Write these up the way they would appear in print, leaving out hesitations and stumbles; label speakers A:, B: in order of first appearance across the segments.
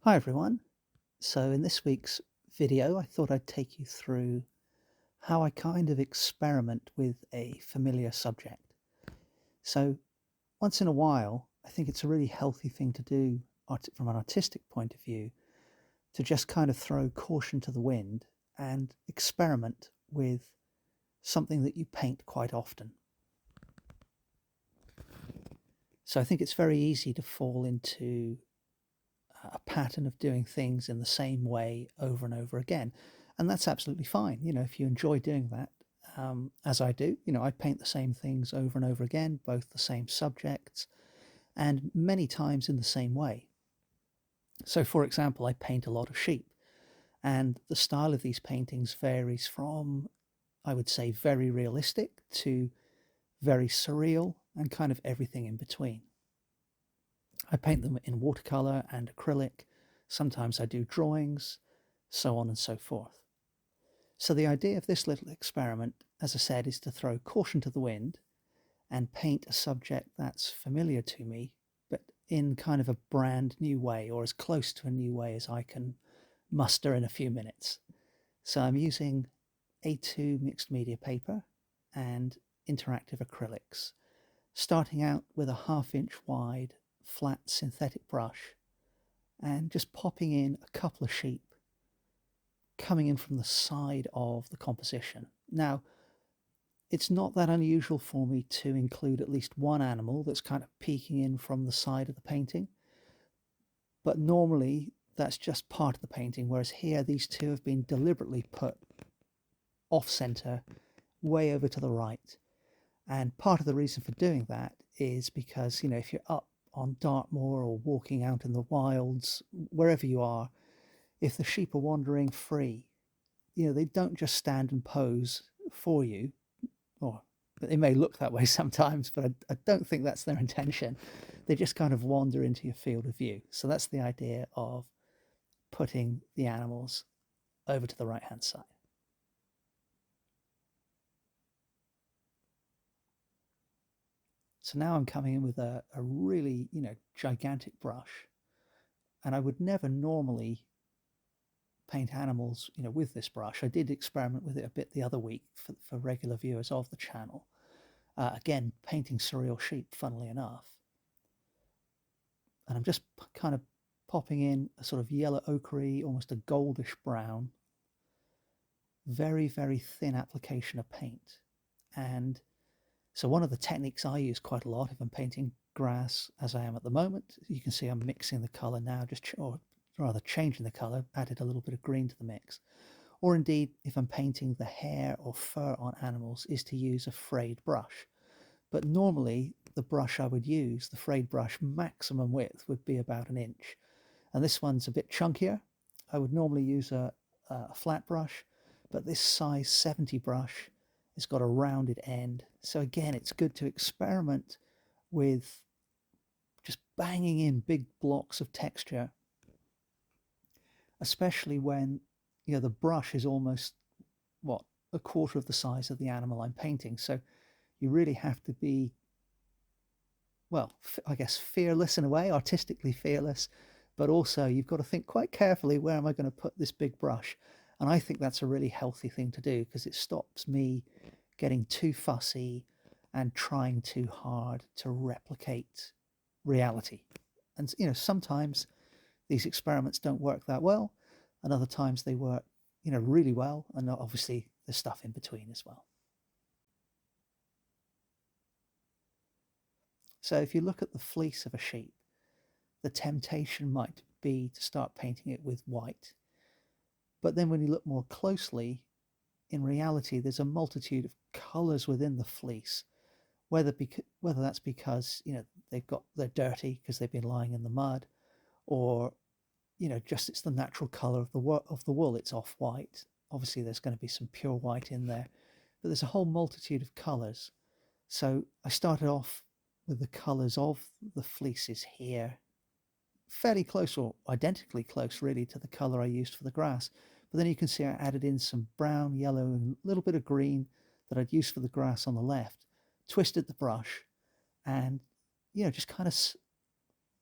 A: Hi everyone. So in this week's video, I thought I'd take you through how I kind of experiment with a familiar subject. So once in a while, I think it's a really healthy thing to do from an artistic point of view to just kind of throw caution to the wind and experiment with something that you paint quite often. So I think it's very easy to fall into a pattern of doing things in the same way over and over again. And that's absolutely fine. If you enjoy doing that, as I do, I paint the same things over and over again, both the same subjects, and many times in the same way. So, for example, I paint a lot of sheep, and the style of these paintings varies from, I would say, very realistic to very surreal and kind of everything in between. I paint them in watercolor and acrylic. Sometimes I do drawings, so on and so forth. So the idea of this little experiment, as I said, is to throw caution to the wind and paint a subject that's familiar to me, but in kind of a brand new way, or as close to a new way as I can muster in a few minutes. So I'm using A2 mixed media paper and interactive acrylics, starting out with a 1/2 inch wide flat synthetic brush and just popping in a couple of sheep coming in from the side of the composition. Now, it's not that unusual for me to include at least one animal that's kind of peeking in from the side of the painting, but normally that's just part of the painting, whereas here these two have been deliberately put off center, way over to the right. And part of the reason for doing that is because, if you're up on Dartmoor or walking out in the wilds, wherever you are, if the sheep are wandering free, they don't just stand and pose for you, or they may look that way sometimes, but I don't think that's their intention. They just kind of wander into your field of view. So that's the idea of putting the animals over to the right hand side. So now I'm coming in with a really, gigantic brush. And I would never normally paint animals, with this brush. I did experiment with it a bit the other week for regular viewers of the channel. Again, painting surreal sheep, funnily enough. And I'm just kind of popping in a sort of yellow ochre, almost a goldish brown, very, very thin application of paint. And so one of the techniques I use quite a lot if I'm painting grass, as I am at the moment, you can see I'm mixing the color now, or rather changing the color, added a little bit of green to the mix. Or indeed, if I'm painting the hair or fur on animals, is to use a frayed brush. But normally, the brush I would use, the frayed brush maximum width would be about 1 inch. And this one's a bit chunkier. I would normally use a flat brush, but this size 70 brush has got a rounded end. So again, it's good to experiment with just banging in big blocks of texture, especially when the brush is almost what, a quarter of the size of the animal I'm painting. So you really have to be, well, I guess fearless in a way, artistically fearless, but also you've got to think quite carefully, where am I going to put this big brush? And I think that's a really healthy thing to do, because it stops me getting too fussy and trying too hard to replicate reality. And sometimes these experiments don't work that well, and other times they work really well, and obviously there's stuff in between as well. So if you look at the fleece of a sheep, the temptation might be to start painting it with white. But then when you look more closely, in reality, there's a multitude of colors within the fleece, whether that's because they're dirty because they've been lying in the mud, or just it's the natural color of the wool. It's off white. Obviously, there's going to be some pure white in there, but there's a whole multitude of colors. So I started off with the colors of the fleeces here, fairly close, or identically close really, to the color I used for the grass. But then you can see I added in some brown, yellow, and a little bit of green that I'd used for the grass on the left, twisted the brush, and just kind of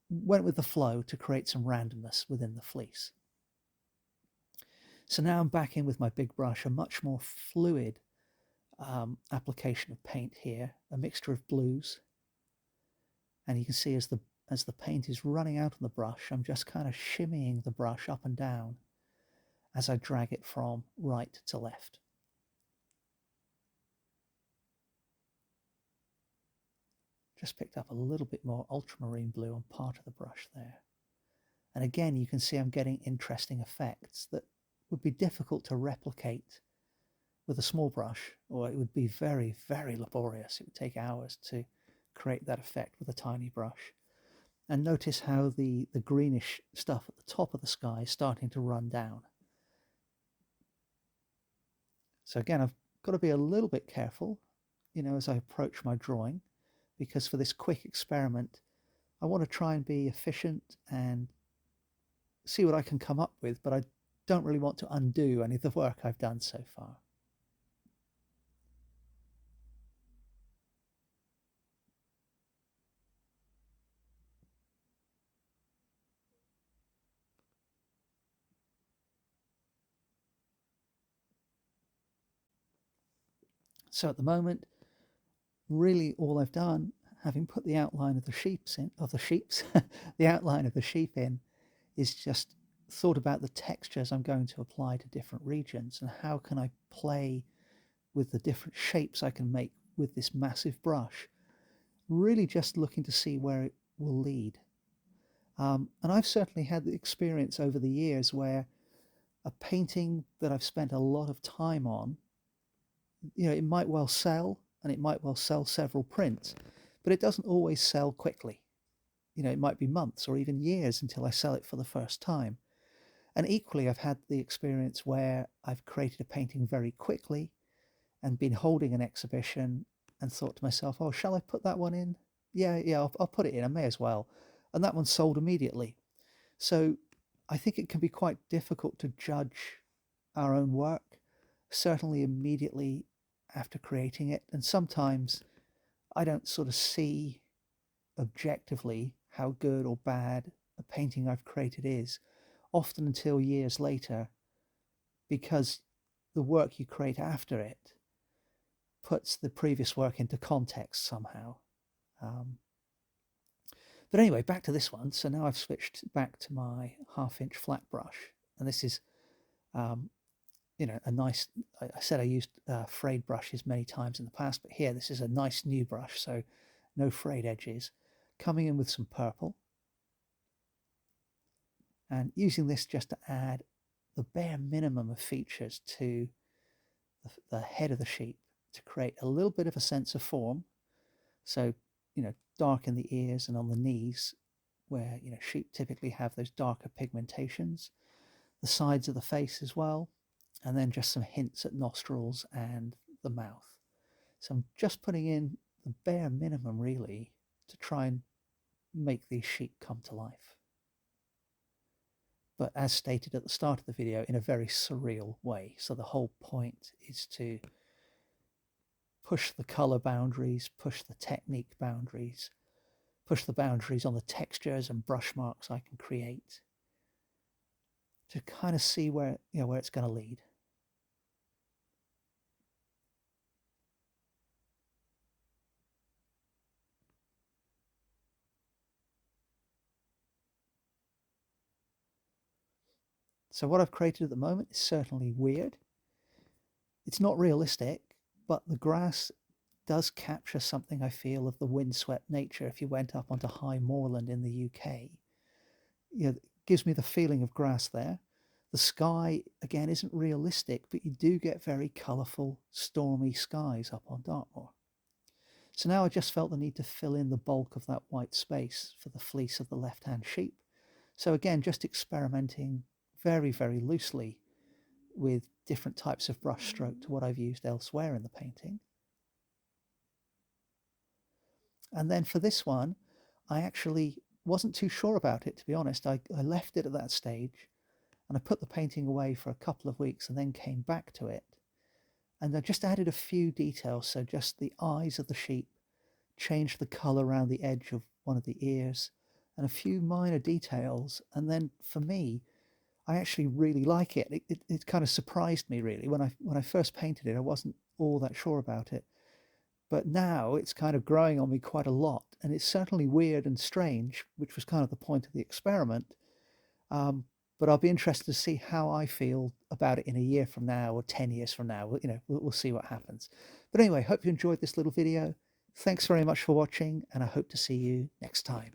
A: went with the flow to create some randomness within the fleece. So now I'm back in with my big brush, a much more fluid application of paint here, a mixture of blues. And you can see as the paint is running out on the brush, I'm just kind of shimmying the brush up and down as I drag it from right to left. Just picked up a little bit more ultramarine blue on part of the brush there. And again, you can see I'm getting interesting effects that would be difficult to replicate with a small brush, or it would be very, very laborious. It would take hours to create that effect with a tiny brush. And notice how the greenish stuff at the top of the sky is starting to run down. So again, I've got to be a little bit careful, as I approach my drawing, because for this quick experiment, I want to try and be efficient and see what I can come up with, but I don't really want to undo any of the work I've done so far. So at the moment, really all I've done, having put the outline of the the outline of the sheep in, is just thought about the textures I'm going to apply to different regions and how can I play with the different shapes I can make with this massive brush, really just looking to see where it will lead. And I've certainly had the experience over the years where a painting that I've spent a lot of time on, it might well sell and it might well sell several prints, but it doesn't always sell quickly. It might be months or even years until I sell it for the first time. And equally, I've had the experience where I've created a painting very quickly and been holding an exhibition and thought to myself, oh, shall I put that one in? Yeah, I'll put it in. I may as well. And that one sold immediately. So I think it can be quite difficult to judge our own work, certainly immediately after creating it. And sometimes I don't sort of see objectively how good or bad a painting I've created is, often until years later, because the work you create after it puts the previous work into context somehow. But anyway, back to this one. So now I've switched back to my 1/2 inch flat brush, and this is, a nice. I said I used frayed brushes many times in the past, but here this is a nice new brush, so no frayed edges. Coming in with some purple, and using this just to add the bare minimum of features to the head of the sheep to create a little bit of a sense of form. So, dark in the ears and on the knees, where, sheep typically have those darker pigmentations, the sides of the face as well, and then just some hints at nostrils and the mouth. So I'm just putting in the bare minimum, really, to try and make these sheep come to life. But as stated at the start of the video, in a very surreal way. So the whole point is to push the color boundaries, push the technique boundaries, push the boundaries on the textures and brush marks I can create to kind of see where it's going to lead. So what I've created at the moment is certainly weird. It's not realistic, but the grass does capture something, I feel, of the windswept nature. If you went up onto high moorland in the UK, it gives me the feeling of grass there. The sky, again, isn't realistic, but you do get very colourful, stormy skies up on Dartmoor. So now I just felt the need to fill in the bulk of that white space for the fleece of the left-hand sheep. So again, just experimenting very, very loosely with different types of brush stroke to what I've used elsewhere in the painting. And then for this one, I actually wasn't too sure about it, to be honest. I left it at that stage and I put the painting away for a couple of weeks and then came back to it. And I just added a few details. So just the eyes of the sheep, changed the colour around the edge of one of the ears, and a few minor details. And then for me, I actually really like it. It kind of surprised me really when I first painted it. I wasn't all that sure about it, but now it's kind of growing on me quite a lot, and it's certainly weird and strange, which was kind of the point of the experiment. Um, but I'll be interested to see how I feel about it in a year from now or 10 years from now. We'll see what happens. But anyway, hope you enjoyed this little video. Thanks very much for watching, and I hope to see you next time.